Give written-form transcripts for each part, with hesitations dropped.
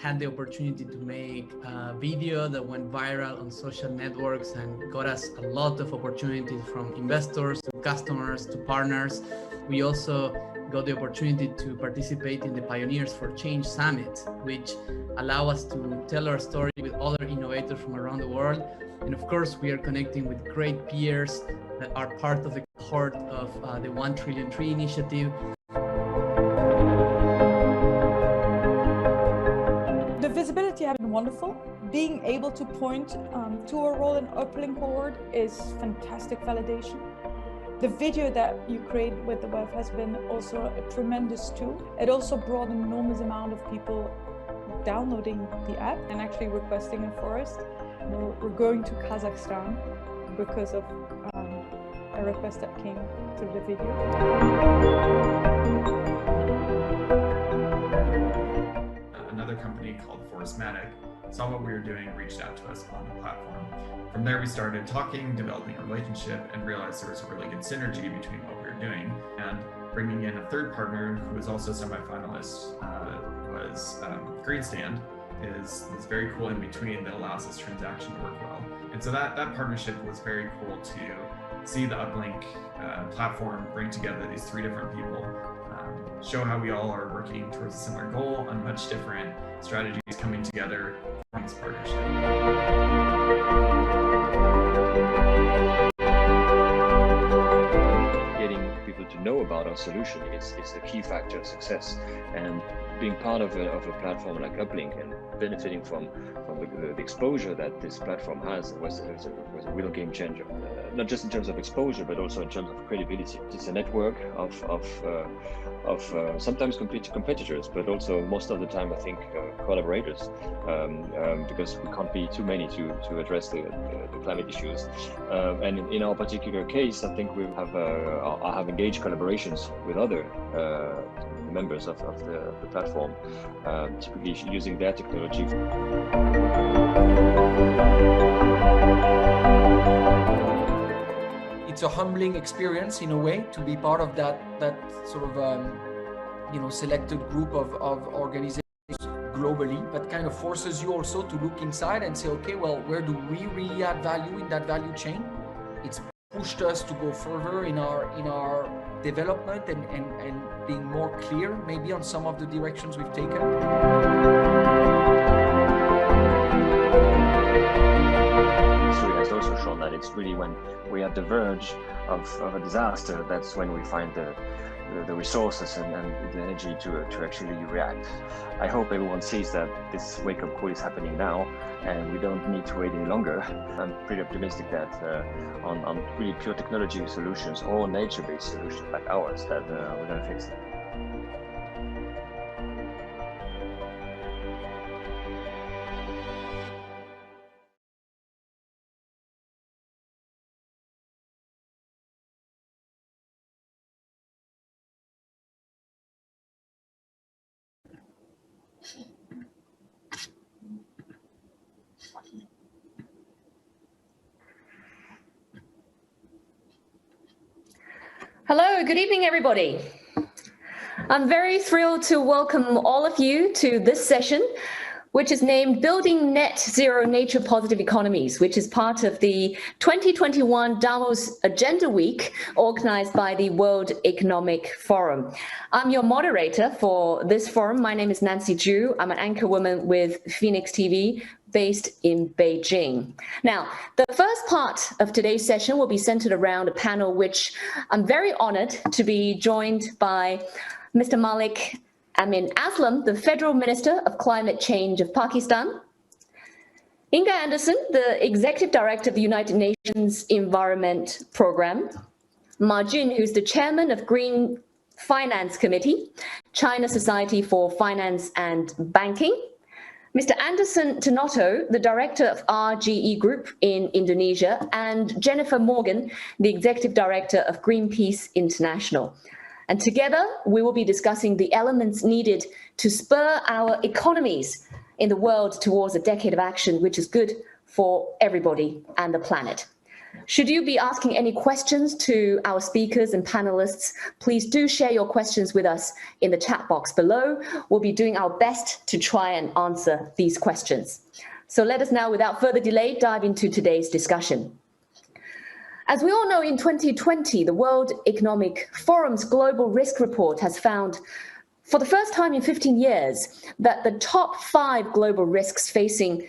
had the opportunity to make a video that went viral on social networks and got us a lot of opportunities from investors to customers to partners. We also got the opportunity to participate in the Pioneers for Change Summit, which allow us to tell our story with other innovators from around the world. And of course, we are connecting with great peers that are part of the cohort of the 1 Trillion Tree Initiative. The visibility has been wonderful. Being able to point to a role in Uplink Award is fantastic validation. The video that you create with the web has been also a tremendous tool. It also brought an enormous amount of people downloading the app and actually requesting a forest. We're going to Kazakhstan because of a request that came through the video. Another company called Forestmatic saw what we were doing and reached out to us on the platform. From there, we started talking, developing a relationship, and realized there was a really good synergy between what we were doing. And bringing in a third partner who was also semi-finalist was Greenstand, is very cool in between that allows this transaction to work well. And so that partnership was very cool to see the Uplink platform bring together these 3 different people, show how we all are working towards a similar goal on much different strategies coming together from this partnership. Getting people to know about our solution is the key factor of success, and being part of a platform like Uplink and benefiting from the exposure that this platform has was a real game changer. Not just in terms of exposure, but also in terms of credibility. It's a network of sometimes competitors, but also most of the time, I think, collaborators, because we can't be too many to address the climate issues. And in our particular case, I think we have engaged collaborations with other members of the platform, typically using their technology. It's a humbling experience in a way to be part of that sort of selected group of organizations globally, that kind of forces you also to look inside and say, okay, well, where do we really add value in that value chain? It's pushed us to go further in our development and being more clear maybe on some of the directions we've taken. History has also shown that it's really when we're at the verge of a disaster that's when we find the resources and the energy to actually react. I hope everyone sees that this wake-up call is happening now and we don't need to wait any longer. I'm pretty optimistic that on really pure technology solutions or nature-based solutions like ours, that we're going to fix that. Hello, good evening, everybody. I'm very thrilled to welcome all of you to this session, which is named Building Net Zero Nature Positive Economies, which is part of the 2021 Davos Agenda Week, organized by the World Economic Forum. I'm your moderator for this forum. My name is Nancy Ju. I'm an anchor woman with Phoenix TV, based in Beijing. Now, the first part of today's session will be centered around a panel which I'm very honored to be joined by Mr. Malik Amin Aslam, the Federal Minister of Climate Change of Pakistan, Inga Anderson, the Executive Director of the United Nations Environment Programme, Ma Jun, who's the Chairman of Green Finance Committee, China Society for Finance and Banking, Mr. Anderson Tanoto, the Director of RGE Group in Indonesia, and Jennifer Morgan, the Executive Director of Greenpeace International. And together, we will be discussing the elements needed to spur our economies in the world towards a decade of action, which is good for everybody and the planet. Should you be asking any questions to our speakers and panelists, please do share your questions with us in the chat box below. We'll be doing our best to try and answer these questions. So let us now, without further delay, dive into today's discussion. As we all know, in 2020, the World Economic Forum's Global Risk Report has found, for the first time in 15 years, that the top 5 global risks facing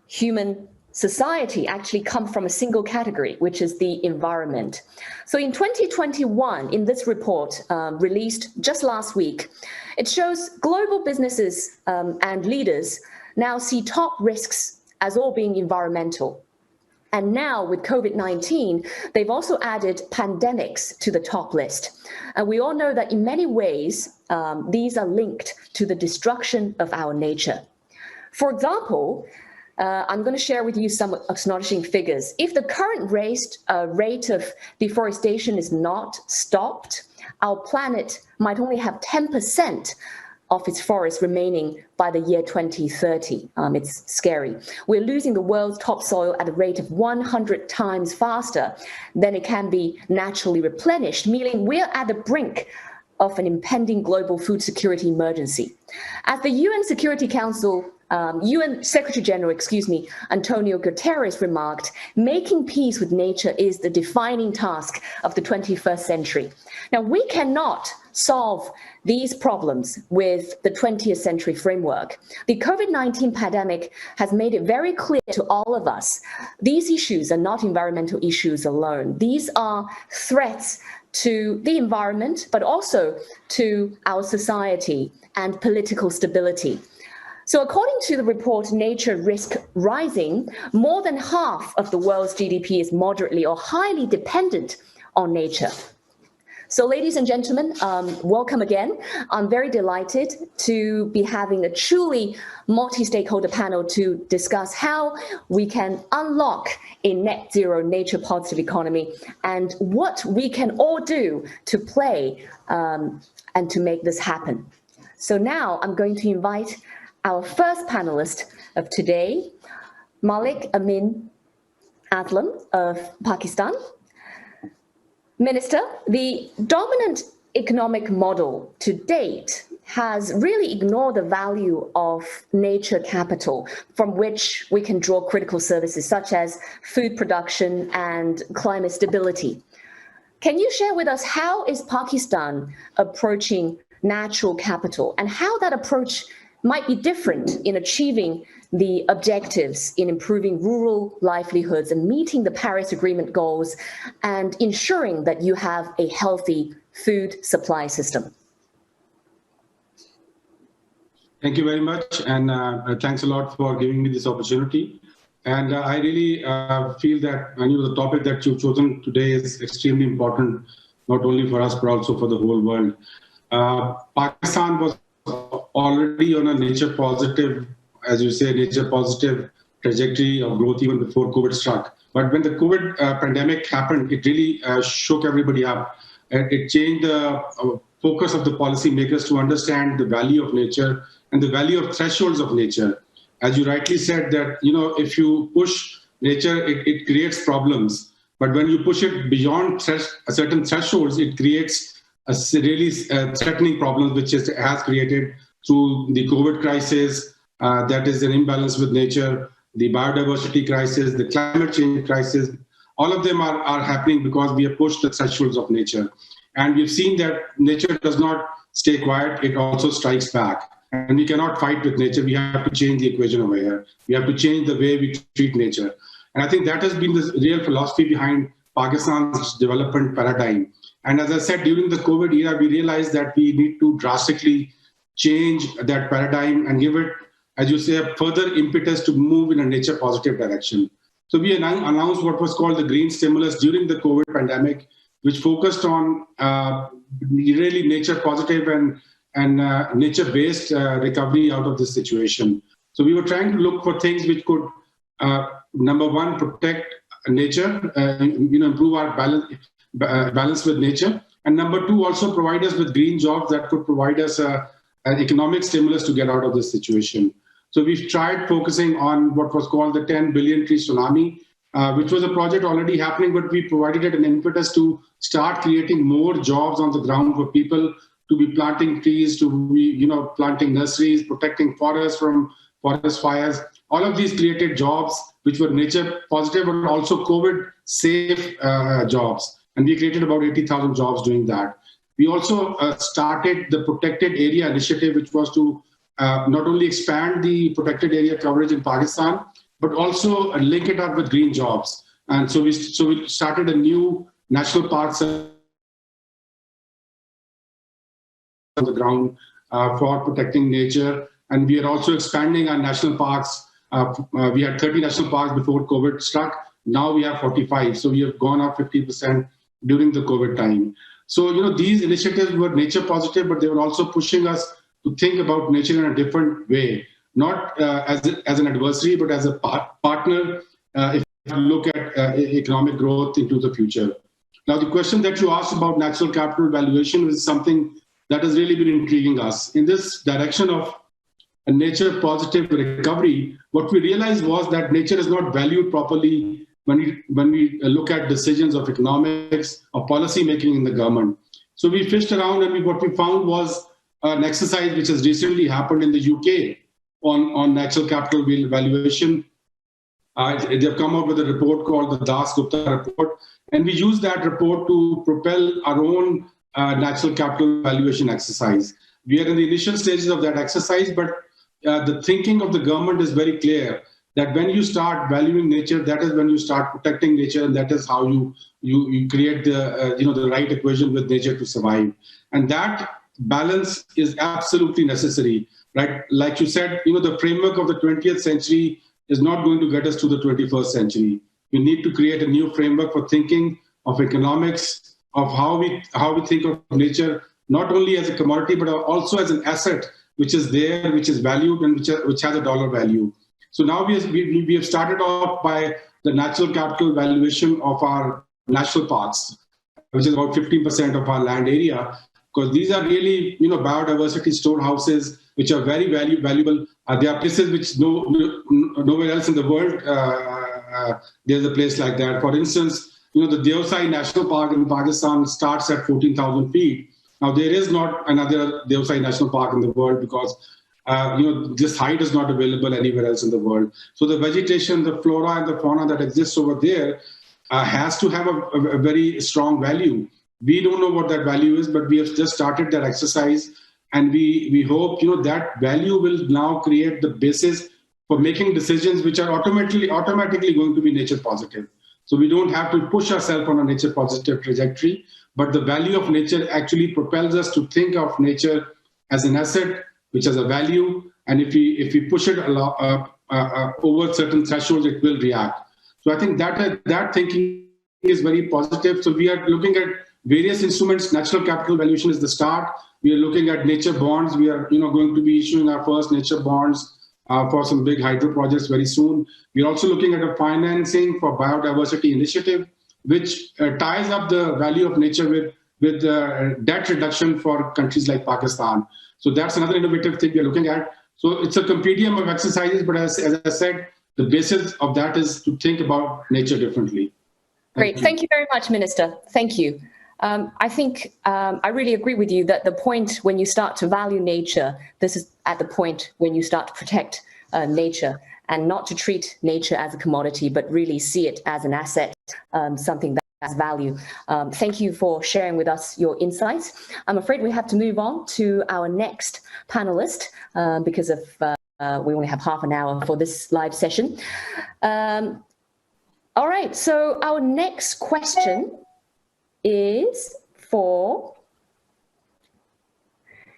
human society actually come from a single category, which is the environment. So in 2021, in this report released just last week, it shows global businesses and leaders now see top risks as all being environmental. And now with COVID-19, they've also added pandemics to the top list. And we all know that in many ways, these are linked to the destruction of our nature. For example, I'm going to share with you some astonishing figures. If the current rate of deforestation is not stopped, our planet might only have 10% of its forests remaining by the year 2030. It's scary. We're losing the world's topsoil at a rate of 100 times faster than it can be naturally replenished, meaning we're at the brink of an impending global food security emergency. As the UN Security Council UN Secretary General, Antonio Guterres remarked, making peace with nature is the defining task of the 21st century. Now, we cannot solve these problems with the 20th century framework. The COVID-19 pandemic has made it very clear to all of us, these issues are not environmental issues alone. These are threats to the environment, but also to our society and political stability. So according to the report, Nature Risk Rising, more than half of the world's GDP is moderately or highly dependent on nature. So ladies and gentlemen, welcome again. I'm very delighted to be having a truly multi-stakeholder panel to discuss how we can unlock a net zero nature positive economy and what we can all do to play and to make this happen. So now I'm going to invite our first panelist of today, Malik Amin Aslam of Pakistan. Minister, the dominant economic model to date has really ignored the value of nature capital from which we can draw critical services such as food production and climate stability. Can you share with us how is Pakistan approaching natural capital and how that approach might be different in achieving the objectives in improving rural livelihoods and meeting the Paris Agreement goals and ensuring that you have a healthy food supply system? Thank you very much, and thanks a lot for giving me this opportunity. And I really feel that the topic that you've chosen today is extremely important, not only for us, but also for the whole world. Pakistan was already on a nature positive, as you say, nature positive trajectory of growth even before COVID struck. But when the COVID pandemic happened, it really shook everybody up. It changed the focus of the policymakers to understand the value of nature and the value of thresholds of nature. As you rightly said that, if you push nature, it creates problems. But when you push it beyond certain thresholds, it creates a really threatening problem, which has created through the COVID crisis, that is an imbalance with nature, the biodiversity crisis, the climate change crisis. All of them are happening because we have pushed the thresholds of nature. And we've seen that nature does not stay quiet, it also strikes back. And we cannot fight with nature, we have to change the equation over here. We have to change the way we treat nature. And I think that has been the real philosophy behind Pakistan's development paradigm. And as I said, during the COVID era, we realized that we need to drastically change that paradigm and give it, as you say, a further impetus to move in a nature positive direction. So we announced what was called the green stimulus during the COVID pandemic, which focused on really nature positive and nature-based recovery out of this situation. So we were trying to look for things which could, number one, protect nature, improve our balance with nature, and number two, also provide us with green jobs that could provide us an economic stimulus to get out of this situation. So we've tried focusing on what was called the 10 billion tree tsunami, which was a project already happening, but we provided it an impetus to start creating more jobs on the ground for people to be planting trees, to be, planting nurseries, protecting forests from forest fires. All of these created jobs which were nature positive, but also COVID safe jobs. And we created about 80,000 jobs doing that. We also started the protected area initiative, which was to not only expand the protected area coverage in Pakistan, but also link it up with green jobs. And so we started a new national park on the ground for protecting nature. And we are also expanding our national parks. We had 30 national parks before COVID struck. Now we have 45. So we have gone up 50% during the COVID time. So, these initiatives were nature positive, but they were also pushing us to think about nature in a different way, not as an adversary, but as a partner if you look at economic growth into the future. Now, the question that you asked about natural capital valuation is something that has really been intriguing us. In this direction of a nature positive recovery, what we realized was that nature is not valued properly when we look at decisions of economics or policy making in the government. So we fished around, and what we found was an exercise which has recently happened in the UK on natural capital valuation. They've come out with a report called the Das Gupta report, and we use that report to propel our own natural capital valuation exercise. We are in the initial stages of that exercise, but the thinking of the government is very clear that when you start valuing nature, that is when you start protecting nature, and that is how you create the right equation with nature to survive. And that balance is absolutely necessary, right? Like you said, the framework of the 20th century is not going to get us to the 21st century. We need to create a new framework for thinking of economics, of how we think of nature, not only as a commodity, but also as an asset which is there, which is valued, and which has a dollar value. So now we have started off by the natural capital valuation of our national parks, which is about 15% of our land area, because these are really, biodiversity storehouses, which are very valuable. There are places which nowhere else in the world there's a place like that. For instance, the Deosai National Park in Pakistan starts at 14,000 feet. Now, there is not another Deosai National Park in the world because this height is not available anywhere else in the world. So the vegetation, the flora and the fauna that exists over there has to have a very strong value. We don't know what that value is, but we have just started that exercise. And we hope, that value will now create the basis for making decisions which are automatically going to be nature positive. So we don't have to push ourselves on a nature positive trajectory, but the value of nature actually propels us to think of nature as an asset, which has a value. And if we push it over certain thresholds, it will react. So I think that thinking is very positive. So we are looking at various instruments. Natural capital valuation is the start. We are looking at nature bonds. We are going to be issuing our first nature bonds for some big hydro projects very soon. We're also looking at a financing for biodiversity initiative, which ties up the value of nature with debt reduction for countries like Pakistan. So that's another innovative thing we're looking at. So it's a compendium of exercises, but as I said, the basis of that is to think about nature differently. Great. Thank you very much, Minister. Thank you. I think I really agree with you that the point when you start to value nature, this is at the point when you start to protect nature, and not to treat nature as a commodity, but really see it as an asset, something that has value. Thank you for sharing with us your insights. I'm afraid we have to move on to our next panelist because of we only have half an hour for this live session. All right, so our next question is for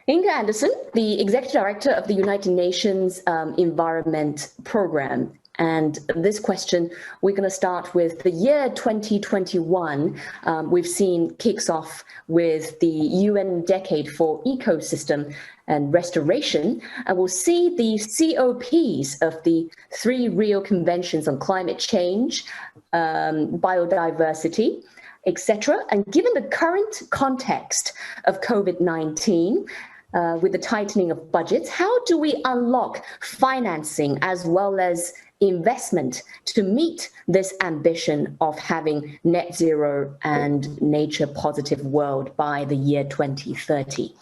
Inga Anderson, the Executive Director of the United Nations Environment Programme. And this question, we're going to start with the year 2021. We've seen kicks off with the UN Decade for Ecosystem and Restoration, and we'll see the COPs of the 3 Rio Conventions on climate change, biodiversity, etc. And given the current context of COVID-19, with the tightening of budgets, how do we unlock financing as well as investment to meet this ambition of having net zero and nature positive world by the year 2030?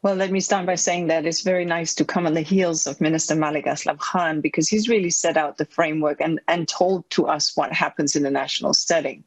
Well, let me start by saying that it's very nice to come on the heels of Minister Malik Aslam Khan, because he's really set out the framework and told to us what happens in a national setting.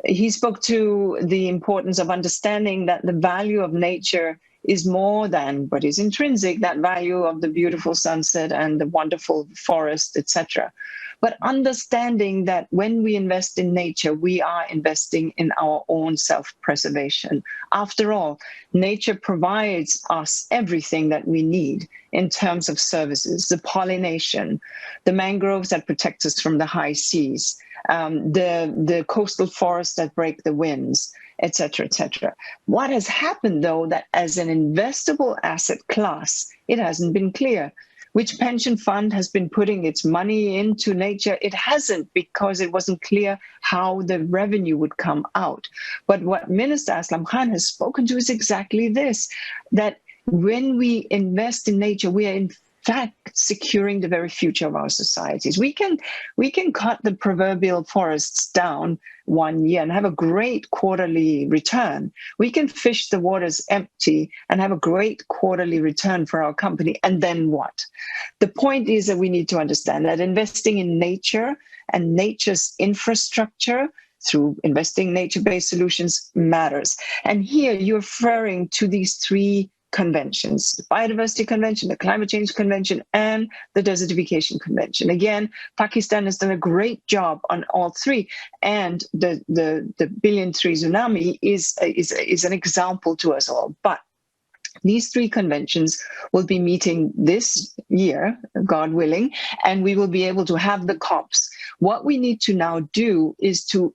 He spoke to the importance of understanding that the value of nature is more than what is intrinsic, that value of the beautiful sunset and the wonderful forest, etc. But understanding that when we invest in nature, we are investing in our own self-preservation. After all, nature provides us everything that we need in terms of services, the pollination, the mangroves that protect us from the high seas, the coastal forests that break the winds, etc., etc. What has happened, though, that as an investable asset class, it hasn't been clear. Which pension fund has been putting its money into nature? It hasn't, because it wasn't clear how the revenue would come out. But what Minister Aslam Khan has spoken to is exactly this, that when we invest in nature, we are in fact securing the very future of our societies. We can cut the proverbial forests down 1 year and have a great quarterly return. We can fish the waters empty and have a great quarterly return for our company. And then what? The point is that we need to understand that investing in nature and nature's infrastructure through investing in nature-based solutions matters. And here you're referring to these three conventions: the Biodiversity Convention, the Climate Change Convention, and the Desertification Convention. Again, Pakistan has done a great job on all three, and the Billion Tree Tsunami is an example to us all. But these three conventions will be meeting this year, God willing, and we will be able to have the COPs. What we need to now do is to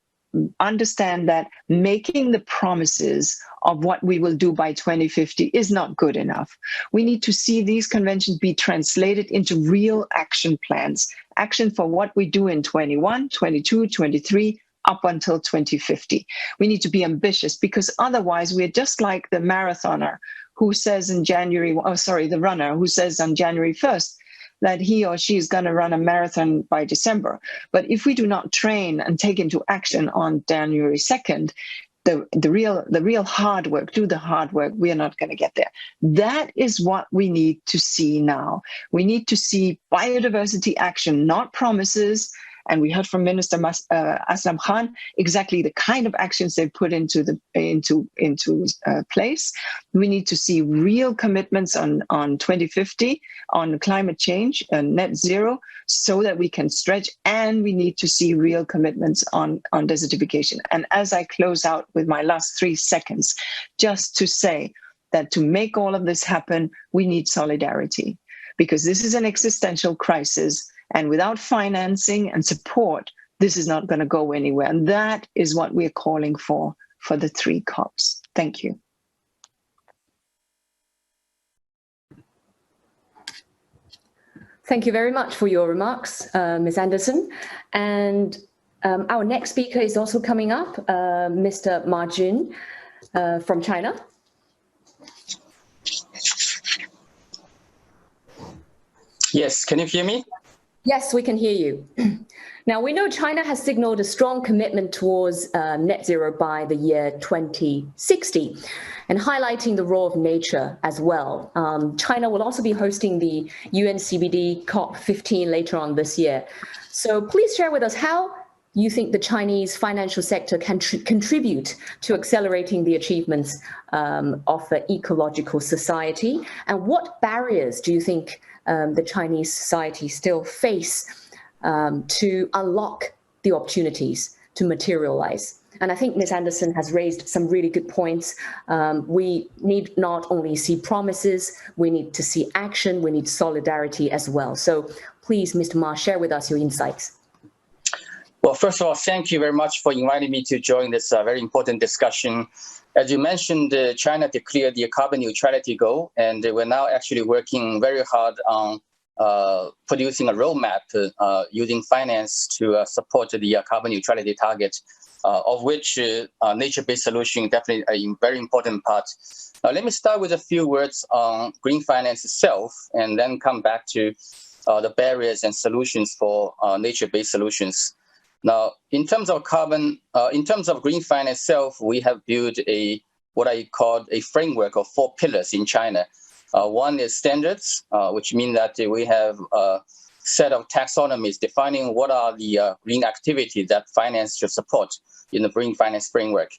understand that making the promises of what we will do by 2050 is not good enough. We need to see these conventions be translated into real action plans, action for what we do in 21, 22, 23, up until 2050. We need to be ambitious, because otherwise we're just like the marathoner who says the runner who says on January 1st, that he or she is going to run a marathon by December. But if we do not train and take into action on January 2nd, the real hard work, do the hard work, we are not going to get there. That is what we need to see now. We need to see biodiversity action, not promises. And we heard from Minister Aslam Khan exactly the kind of actions they put into place. We need to see real commitments on 2050 on climate change and net zero, so that we can stretch. And we need to see real commitments on desertification. And as I close out with my last 3 seconds, just to say that to make all of this happen, we need solidarity, because this is an existential crisis. And without financing and support, this is not going to go anywhere. And that is what we're calling for the three COPs. Thank you. Thank you very much for your remarks, Ms. Anderson. And our next speaker is also coming up, Mr. Ma Jun from China. Yes, can you hear me? Yes, we can hear you. Now, we know China has signaled a strong commitment towards net zero by the year 2060, and highlighting the role of nature as well. China will also be hosting the UNCBD COP15 later on this year. So please share with us how you think the Chinese financial sector can contribute to accelerating the achievements of the ecological society, and what barriers do you think the Chinese society still face to unlock the opportunities to materialize? And I think Ms. Anderson has raised some really good points. We need not only see promises, we need to see action, we need solidarity as well. So please, Mr. Ma, share with us your insights. Well, first of all, thank you very much for inviting me to join this very important discussion. As you mentioned, China declared the carbon neutrality goal, and we're now actually working very hard on producing a roadmap using finance to support the carbon neutrality target, of which nature-based solution definitely a very important part. Let me start with a few words on green finance itself, and then come back to the barriers and solutions for nature-based solutions. Now, in terms of in terms of green finance itself, we have built what I call a framework of 4 pillars in China. One is standards, which mean that we have a set of taxonomies defining what are the green activities that finance should support in the green finance framework.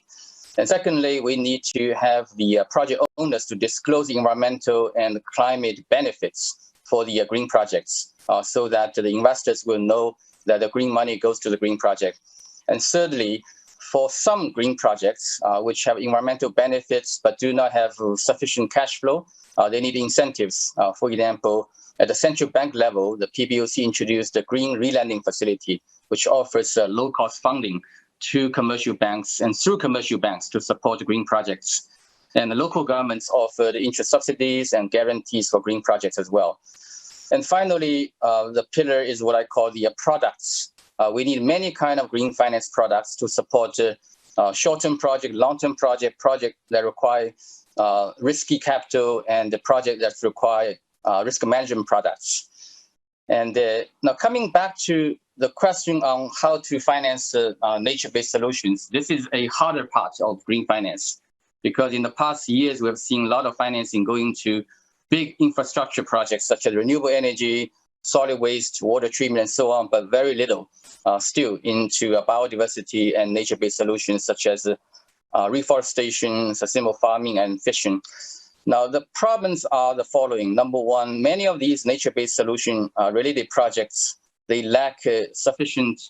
And secondly, we need to have the project owners to disclose environmental and climate benefits for the green projects, so that the investors will know that the green money goes to the green project. And thirdly, for some green projects which have environmental benefits but do not have sufficient cash flow, they need incentives. For example, at the central bank level, the PBOC introduced the Green Relending Facility, which offers low-cost funding to commercial banks and through commercial banks to support green projects. And the local governments offered interest subsidies and guarantees for green projects as well. And finally, the pillar is what I call the products. We need many kind of green finance products to support short-term project, long-term project that require risky capital, and the project that require risk management products. And now coming back to the question on how to finance nature-based solutions, this is a harder part of green finance, because in the past years, we've seen a lot of financing going to big infrastructure projects such as renewable energy, solid waste, water treatment, and so on, but very little still into biodiversity and nature-based solutions such as reforestation, sustainable farming, and fishing. Now, the problems are the following. Number one, many of these nature-based solution related projects, they lack sufficient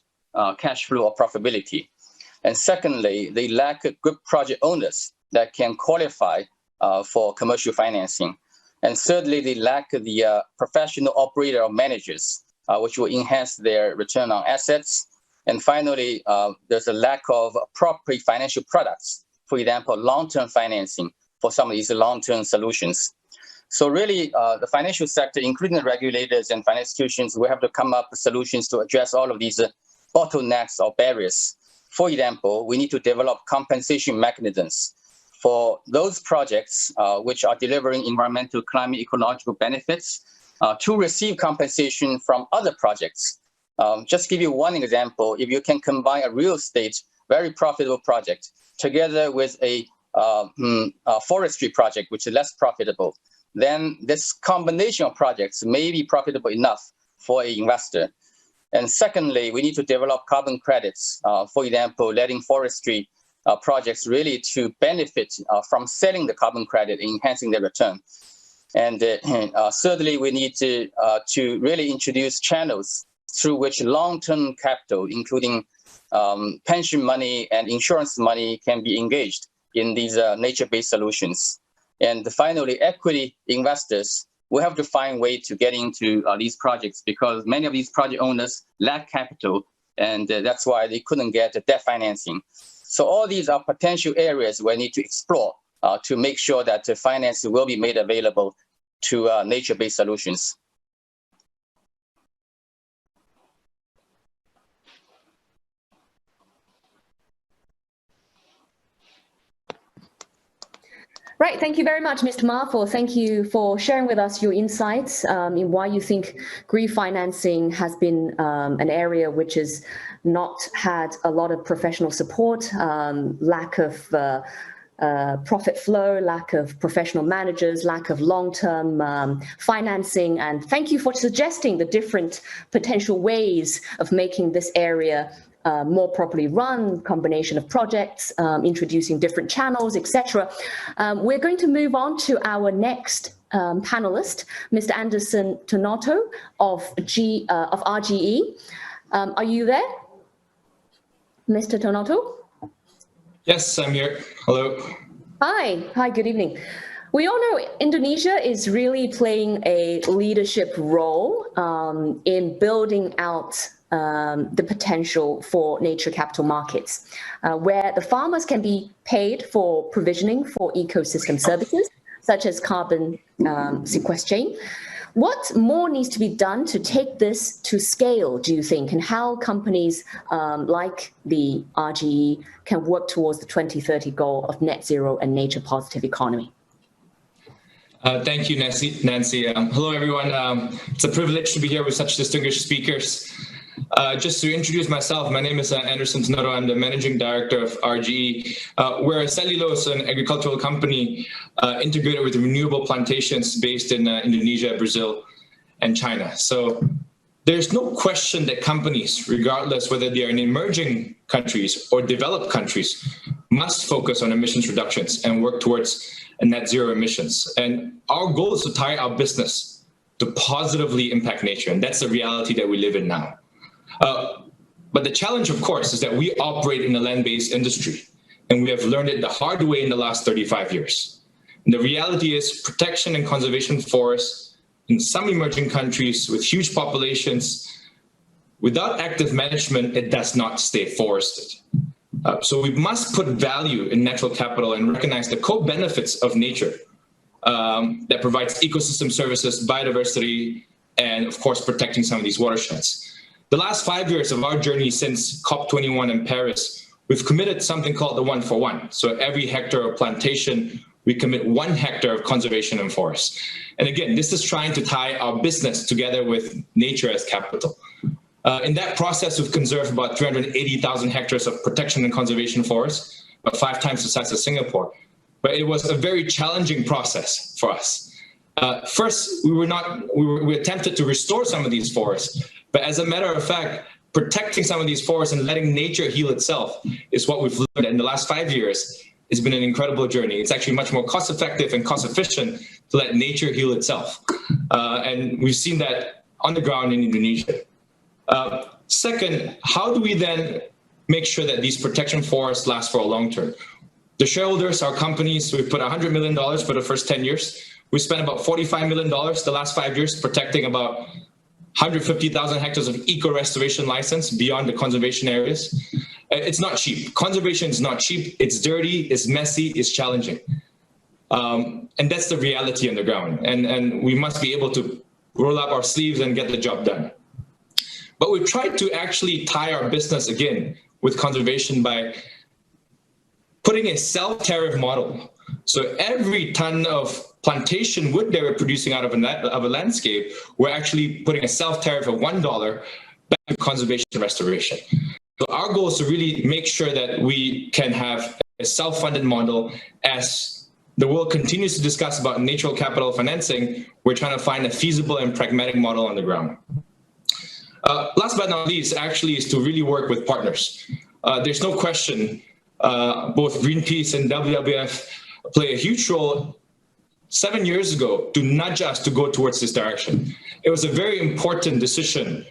cash flow or profitability. And secondly, they lack good project owners that can qualify for commercial financing. And thirdly, they lack the professional operator or managers, which will enhance their return on assets. And finally, there's a lack of appropriate financial products, for example, long-term financing for some of these long-term solutions. So really, the financial sector, including the regulators and financial institutions, will have to come up with solutions to address all of these bottlenecks or barriers. For example, we need to develop compensation mechanisms for those projects which are delivering environmental, climate, ecological benefits to receive compensation from other projects. Just give you one example, if you can combine a real estate, very profitable project, together with a forestry project, which is less profitable, then this combination of projects may be profitable enough for an investor. And secondly, we need to develop carbon credits, for example, letting forestry projects really to benefit from selling the carbon credit, enhancing their return. And thirdly, we need to really introduce channels through which long-term capital, including pension money and insurance money, can be engaged in these nature-based solutions. And finally, equity investors will have to find a way to get into these projects, because many of these project owners lack capital, and that's why they couldn't get debt financing. So all these are potential areas we need to explore to make sure that the finance will be made available to nature-based solutions. Right, thank you very much, Mr. Ma, thank you for sharing with us your insights in why you think green financing has been an area which has not had a lot of professional support, lack of profit flow, lack of professional managers, lack of long-term financing. And thank you for suggesting the different potential ways of making this area more properly run, combination of projects, introducing different channels, etc. We're going to move on to our next panelist, Mr. Anderson Tonoto of RGE. Are you there, Mr. Tonoto? Yes, I'm here. Hello. Hi, good evening. We all know Indonesia is really playing a leadership role in building out the potential for nature capital markets, where the farmers can be paid for provisioning for ecosystem services, such as carbon sequestration. What more needs to be done to take this to scale, do you think, and how companies like the RGE can work towards the 2030 goal of net zero and nature positive economy? Thank you, Nancy. Hello, everyone. It's a privilege to be here with such distinguished speakers. Just to introduce myself, my name is Anderson Tenoto. I'm the Managing Director of RGE. We're a cellulose and agricultural company integrated with renewable plantations based in Indonesia, Brazil, and China. So there's no question that companies, regardless whether they are in emerging countries or developed countries, must focus on emissions reductions and work towards net zero emissions. And our goal is to tie our business to positively impact nature. And that's the reality that we live in now. But the challenge, of course, is that we operate in a land-based industry, and we have learned it the hard way in the last 35 years. And the reality is protection and conservation forests in some emerging countries with huge populations, without active management, it does not stay forested. So we must put value in natural capital and recognize the co-benefits of nature that provides ecosystem services, biodiversity, and of course, protecting some of these watersheds. The last 5 years of our journey since COP21 in Paris, we've committed something called the 1 for 1. So every hectare of plantation, we commit 1 hectare of conservation and forest. And again, this is trying to tie our business together with nature as capital. In that process, we've conserved about 380,000 hectares of protection and conservation forests, about 5 times the size of Singapore. But it was a very challenging process for us. First, we attempted to restore some of these forests, but as a matter of fact, protecting some of these forests and letting nature heal itself is what we've learned in the last 5 years. It's been an incredible journey. It's actually much more cost effective and cost efficient to let nature heal itself. And we've seen that on the ground in Indonesia. Second, how do we then make sure that these protection forests last for a long term? The shareholders, our companies, we put $100 million for the first 10 years. We spent about $45 million the last 5 years protecting about 150,000 hectares of eco-restoration license beyond the conservation areas. It's not cheap. Conservation is not cheap. It's dirty, it's messy, it's challenging. And that's the reality on the ground. And we must be able to roll up our sleeves and get the job done. But we've tried to actually tie our business again with conservation by putting a self-tariff model. So every ton of plantation wood they were producing out of a landscape, we're actually putting a self-tariff of $1 back to conservation and restoration. So our goal is to really make sure that we can have a self-funded model. As the world continues to discuss about natural capital financing, we're trying to find a feasible and pragmatic model on the ground. Last but not least, actually, is to really work with partners. There's no question, both Greenpeace and WWF play a huge role 7 years ago to nudge us to go towards this direction. It was a very important decision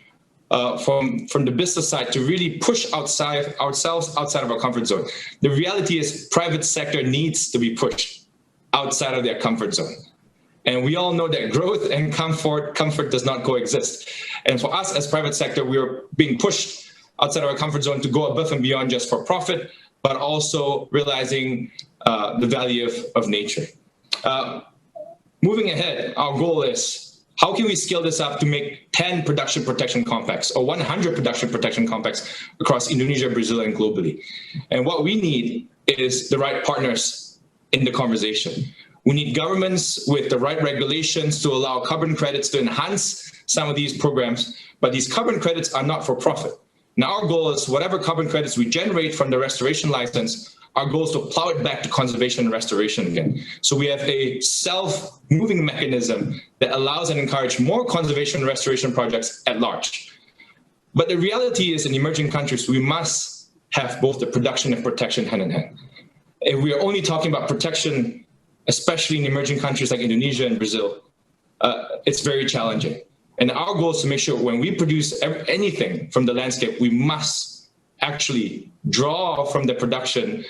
from the business side to really push ourselves outside of our comfort zone. The reality is private sector needs to be pushed outside of their comfort zone. And we all know that growth and comfort does not coexist. And for us as private sector, we are being pushed outside of our comfort zone to go above and beyond just for profit, but also realizing the value of nature. Moving ahead, our goal is, how can we scale this up to make 10 production protection compacts or 100 production protection compacts across Indonesia, Brazil, and globally? And what we need is the right partners in the conversation. We need governments with the right regulations to allow carbon credits to enhance some of these programs, but these carbon credits are not for profit. Now our goal is whatever carbon credits we generate from the restoration license, our goal is to plow it back to conservation and restoration again. So we have a self-moving mechanism that allows and encourages more conservation and restoration projects at large. But the reality is in emerging countries, we must have both the production and protection hand in hand. If we are only talking about protection, especially in emerging countries like Indonesia and Brazil, it's very challenging. And our goal is to make sure when we produce anything from the landscape, we must actually draw from the production,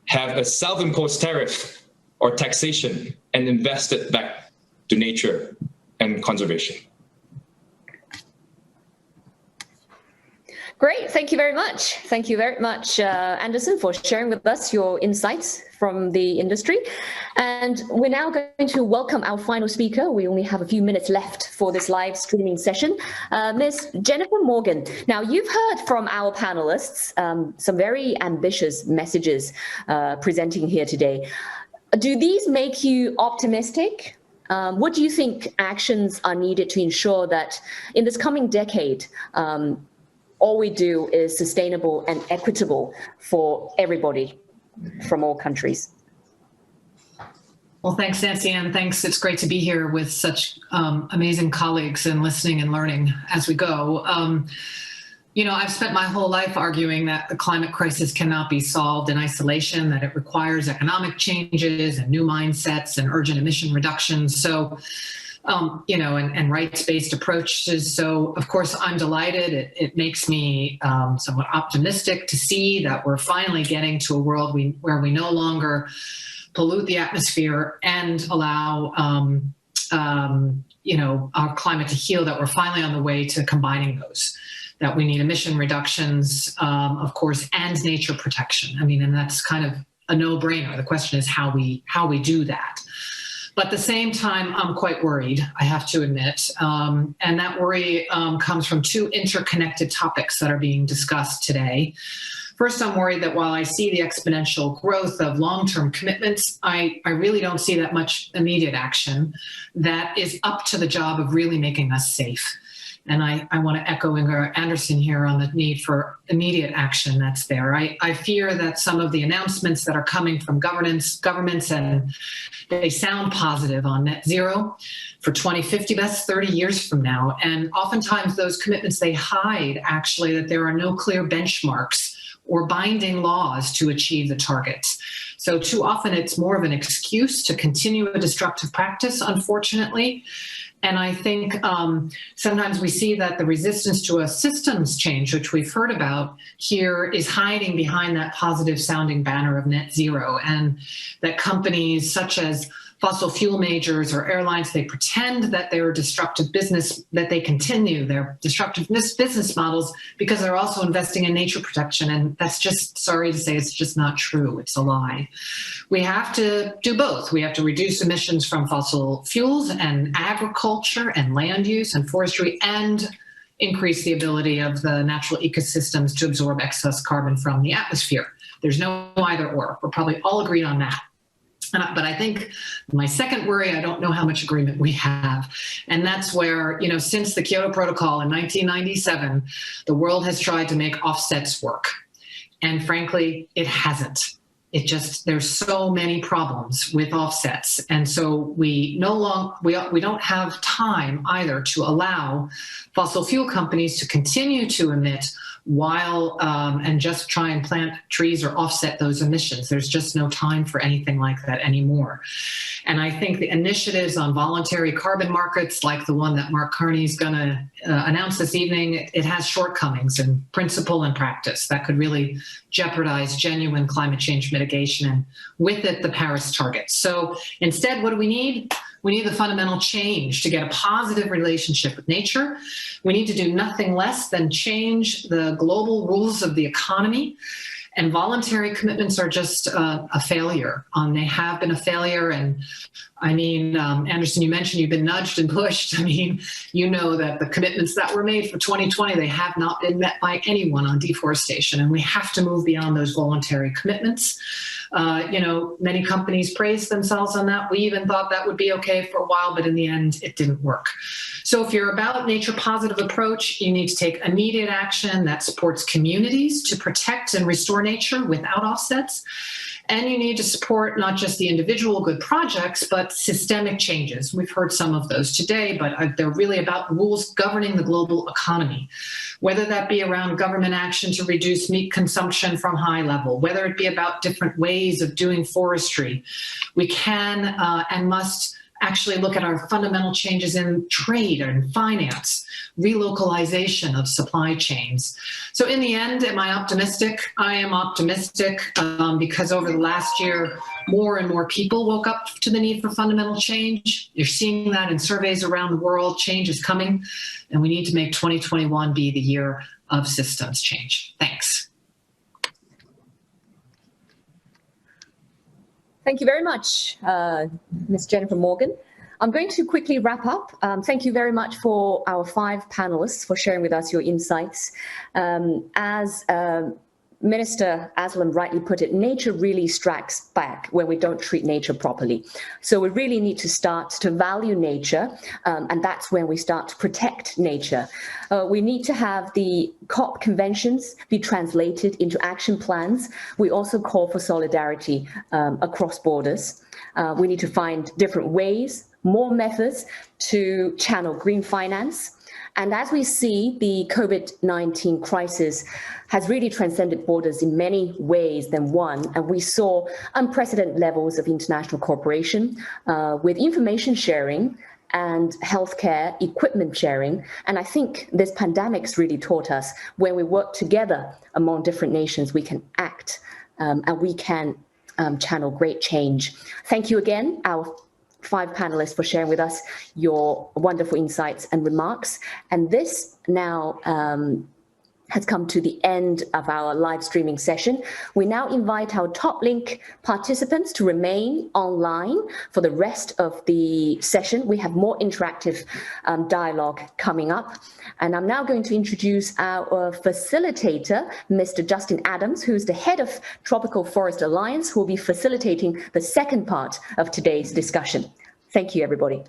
have a self-imposed tariff or taxation, and invest it back to nature and conservation. Great, thank you very much. Thank you very much, Anderson, for sharing with us your insights from the industry. And we're now going to welcome our final speaker. We only have a few minutes left for this live streaming session. Ms. Jennifer Morgan. Now, you've heard from our panelists some very ambitious messages presenting here today. Do these make you optimistic What do you think actions are needed to ensure that in this coming decade, all we do is sustainable and equitable for everybody from all countries? Well, thanks, Nancy, and thanks. It's great to be here with such amazing colleagues and listening and learning as we go. You know, I've spent my whole life arguing that the climate crisis cannot be solved in isolation, that it requires economic changes and new mindsets and urgent emission reductions. So, you know, and rights-based approaches. So, of course, I'm delighted. It makes me somewhat optimistic to see that we're finally getting to a world where we no longer pollute the atmosphere and allow, you know, our climate to heal, that we're finally on the way to combining those. That we need emission reductions, of course, and nature protection. I mean, and that's kind of a no-brainer. The question is how we do that. But at the same time, I'm quite worried, I have to admit. And that worry comes from two interconnected topics that are being discussed today. First, I'm worried that while I see the exponential growth of long-term commitments, I really don't see that much immediate action that is up to the job of really making us safe. And I want to echo Inger Anderson here on the need for immediate action that's there. I fear that some of the announcements that are coming from governments, and they sound positive on net zero for 2050, that's 30 years from now. And oftentimes those commitments, they hide actually that there are no clear benchmarks or binding laws to achieve the targets. So too often it's more of an excuse to continue a destructive practice, unfortunately. And I think sometimes we see that the resistance to a systems change, which we've heard about here, is hiding behind that positive sounding banner of net zero, and that companies such as fossil fuel majors or airlines, they pretend that they're a destructive business, that they continue their destructive business models because they're also investing in nature protection. And that's just, sorry to say, it's just not true. It's a lie. We have to do both. We have to reduce emissions from fossil fuels and agriculture and land use and forestry, and increase the ability of the natural ecosystems to absorb excess carbon from the atmosphere. There's no either or. We're probably all agreed on that. But I think my second worry, I don't know how much agreement we have. And that's where, you know, since the Kyoto Protocol in 1997, the world has tried to make offsets work. And frankly, it hasn't. It just, there's so many problems with offsets. And so we don't have time either to allow fossil fuel companies to continue to emit while and just try and plant trees or offset those emissions. There's just no time for anything like that anymore. And I think the initiatives on voluntary carbon markets, like the one that Mark Carney is going to announce this evening, it has shortcomings in principle and practice that could really jeopardize genuine climate change mitigation, and with it, the Paris targets. So instead, what do we need? We need the fundamental change to get a positive relationship with nature. We need to do nothing less than change the global rules of the economy. And voluntary commitments are just a failure. They have been a failure. And I mean, Anderson, you mentioned you've been nudged and pushed. I mean, you know that the commitments that were made for 2020, they have not been met by anyone on deforestation. And we have to move beyond those voluntary commitments. You know, many companies praised themselves on that. We even thought that would be okay for a while, but in the end, it didn't work. So if you're about nature positive approach, you need to take immediate action that supports communities to protect and restore nature without offsets. And you need to support not just the individual good projects, but systemic changes. We've heard some of those today, but they're really about rules governing the global economy, whether that be around government action to reduce meat consumption from high level, whether it be about different ways of doing forestry. We can and must actually look at our fundamental changes in trade and finance, relocalization of supply chains. So in the end, am I optimistic? I am optimistic because over the last year, more and more people woke up to the need for fundamental change. You're seeing that in surveys around the world. Change is coming, and we need to make 2021 be the year of systems change. Thanks. Thank you very much, Ms. Jennifer Morgan. I'm going to quickly wrap up. Thank you very much for our 5 panelists for sharing with us your insights. As Minister Aslam rightly put it, nature really strikes back when we don't treat nature properly. So we really need to start to value nature, and that's when we start to protect nature. We need to have the COP conventions be translated into action plans. We also call for solidarity across borders. We need to find different ways, more methods to channel green finance. And as we see, the COVID-19 crisis has really transcended borders in many ways than one. And we saw unprecedented levels of international cooperation with information sharing and healthcare equipment sharing. And I think this pandemic's really taught us when we work together among different nations, we can act and we can channel great change. Thank you again, our 5 panelists, for sharing with us your wonderful insights and remarks. And this now has come to the end of our live streaming session. We now invite our top link participants to remain online for the rest of the session. We have more interactive dialogue coming up. And I'm now going to introduce our facilitator, Mr. Justin Adams, who's the head of Tropical Forest Alliance, who will be facilitating the second part of today's discussion. Thank you, everybody.